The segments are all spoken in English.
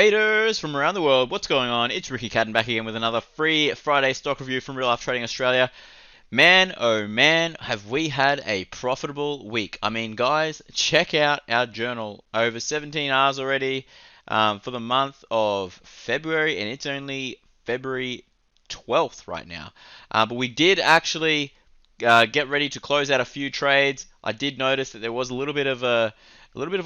Traders from around the world, what's going on? It's Ricky Cadden back again with another free Friday stock review from Real Life Trading Australia. Man, oh man, have we had a profitable week. I mean, guys, check out our journal. Over 17 hours already for the month of February, and it's only February 12th right now. But we did actually get ready to close out a few trades. I did notice that there was a little bit of a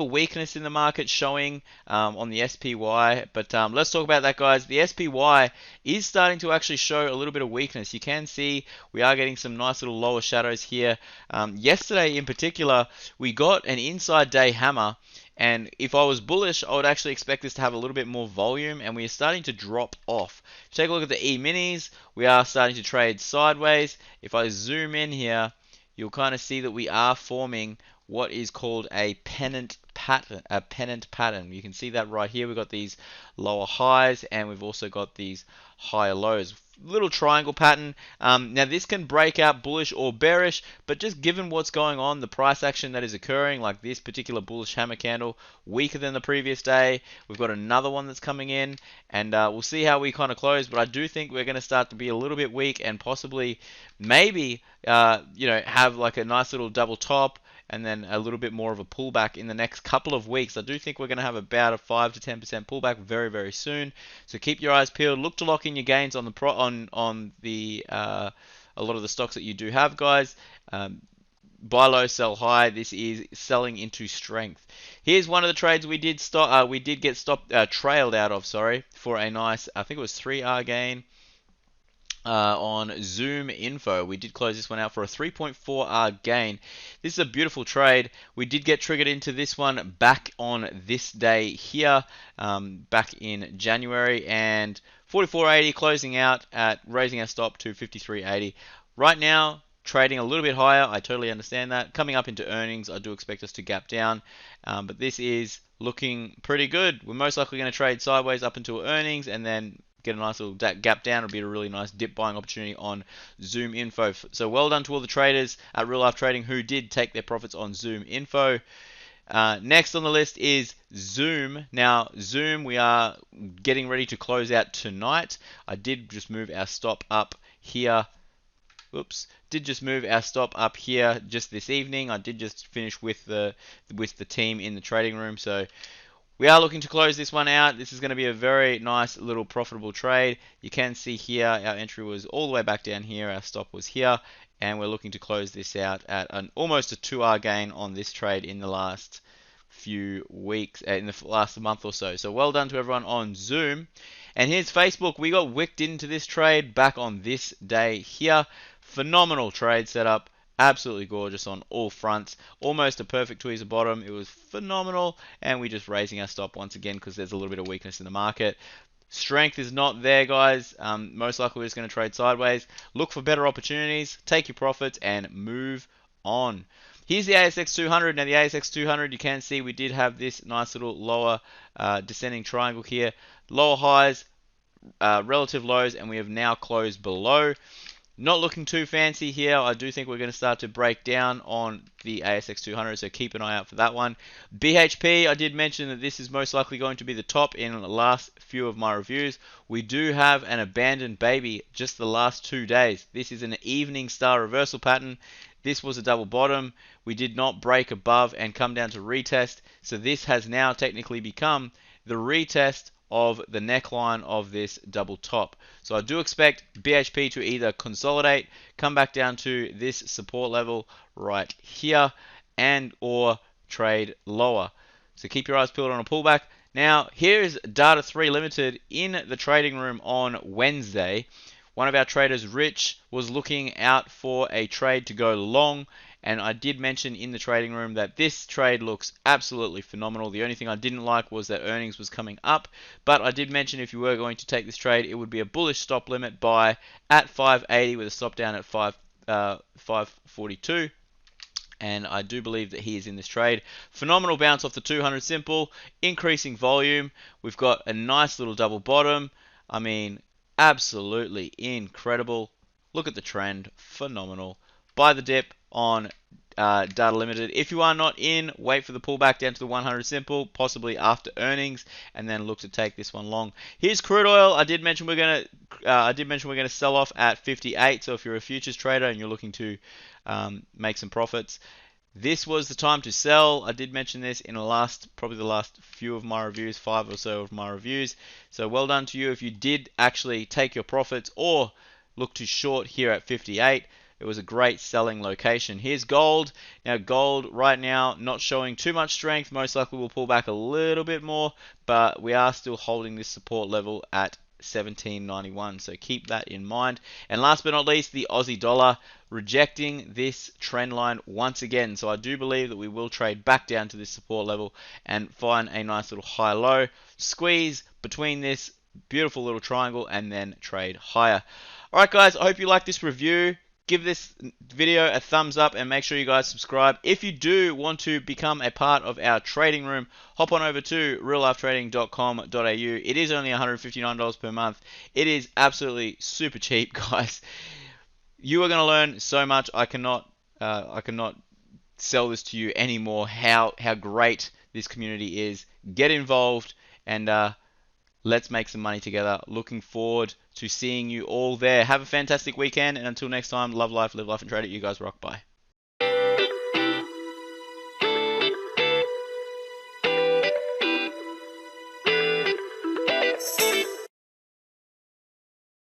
weakness in the market showing on the SPY, but let's talk about that, guys. The SPY is starting to actually show a little bit of weakness. You can see we are getting some nice little lower shadows here. Yesterday in particular, we got an inside day hammer, and if I was bullish, I would actually expect this to have a little bit more volume, and we are starting to drop off. Take a look at the E-minis. We are starting to trade sideways. If I zoom in here, you'll kind of see that we are forming what is called a pennant pattern. You can see that right here. We've got these lower highs, and we've also got these higher lows. Little triangle pattern. Now this can break out bullish or bearish, but just given what's going on, the price action that is occurring, like this particular bullish hammer candle, weaker than the previous day. We've got another one that's coming in, and we'll see how we kind of close. But I do think we're going to start to be a little bit weak, and possibly, maybe, have like a nice little double top, and then a little bit more of a pullback in the next couple of weeks. I do think we're going to have about a 5 to 10% pullback very, very soon. So keep your eyes peeled. Look to lock in your gains on the a lot of the stocks that you do have, guys. Buy low, sell high. This is selling into strength. Here's one of the trades we did get trailed out of, for a nice, I think it was 3R gain. On Zoom Info. We did close this one out for a 3.4R gain. This is a beautiful trade. We did get triggered into this one back on this day here, back in January, and 44.80 closing out at raising our stop to 53.80. Right now, trading a little bit higher. I totally understand that. Coming up into earnings, I do expect us to gap down, but this is looking pretty good. We're most likely going to trade sideways up until earnings, and then get a nice little gap down. It'll be a really nice dip buying opportunity on Zoom Info. So well done to all the traders at Real Life Trading who did take their profits on Zoom Info. Next on the list is Zoom. Now, Zoom, we are getting ready to close out tonight. I did just move our stop up here. Did just move our stop up here just this evening. I did just finish with the team in the trading room. So we are looking to close this one out. This is going to be a very nice little profitable trade. You can see here our entry was all the way back down here. Our stop was here, and we're looking to close this out at almost a 2R gain on this trade in the last few weeks, in the last month or so. So well done to everyone on Zoom. And here's Facebook. We got wicked into this trade back on this day here. Phenomenal trade setup. Absolutely gorgeous on all fronts. Almost a perfect tweezer bottom. It was phenomenal. And we're just raising our stop once again because there's a little bit of weakness in the market. Strength is not there, guys. Most likely we're just going to trade sideways. Look for better opportunities. Take your profits and move on. Here's the ASX 200. Now the ASX 200, you can see we did have this nice little lower descending triangle here. Lower highs, relative lows, and we have now closed below. Not looking too fancy here. I do think we're going to start to break down on the ASX 200, so keep an eye out for that one. BHP, I did mention that this is most likely going to be the top in the last few of my reviews. We do have an abandoned baby just the last 2 days. This is an evening star reversal pattern. This was a double bottom. We did not break above and come down to retest, so this has now technically become the retest of the neckline of this double top. So I do expect BHP to either consolidate, come back down to this support level right here, and or trade lower. So keep your eyes peeled on a pullback. Now here's Data 3 Limited in the trading room on Wednesday. One of our traders, Rich, was looking out for a trade to go long, and I did mention in the trading room that this trade looks absolutely phenomenal. The only thing I didn't like was that earnings was coming up, but I did mention if you were going to take this trade, it would be a bullish stop limit buy at 580 with a stop down at 542. And I do believe that he is in this trade. Phenomenal bounce off the 200 simple, increasing volume. We've got a nice little double bottom. I mean, absolutely incredible. Look at the trend, phenomenal. Buy the dip on Data Limited. If you are not in, wait for the pullback down to the 100 simple, possibly after earnings, and then look to take this one long. Here's crude oil. I did mention we're gonna sell off at 58. So if you're a futures trader and you're looking to make some profits, this was the time to sell. I did mention this in probably the last few of my reviews, 5 or so of my reviews. So well done to you if you did actually take your profits or look to short here at 58. It was a great selling location. Here's gold. Now gold right now not showing too much strength. Most likely will pull back a little bit more, but we are still holding this support level at 17.91, so keep that in mind. And last but not least, the Aussie dollar rejecting this trend line once again. So I do believe that we will trade back down to this support level and find a nice little high low, squeeze between this beautiful little triangle, and then trade higher. All right, guys, I hope you like this review. Give this video a thumbs up and make sure you guys subscribe. If you do want to become a part of our trading room, hop on over to reallifetrading.com.au. It is only $159 per month. It is absolutely super cheap, guys. You are going to learn so much. I cannot sell this to you anymore. How great this community is. Get involved and let's make some money together. Looking forward to seeing you all there. Have a fantastic weekend, and until next time, love life, live life, and trade it. You guys rock. Bye.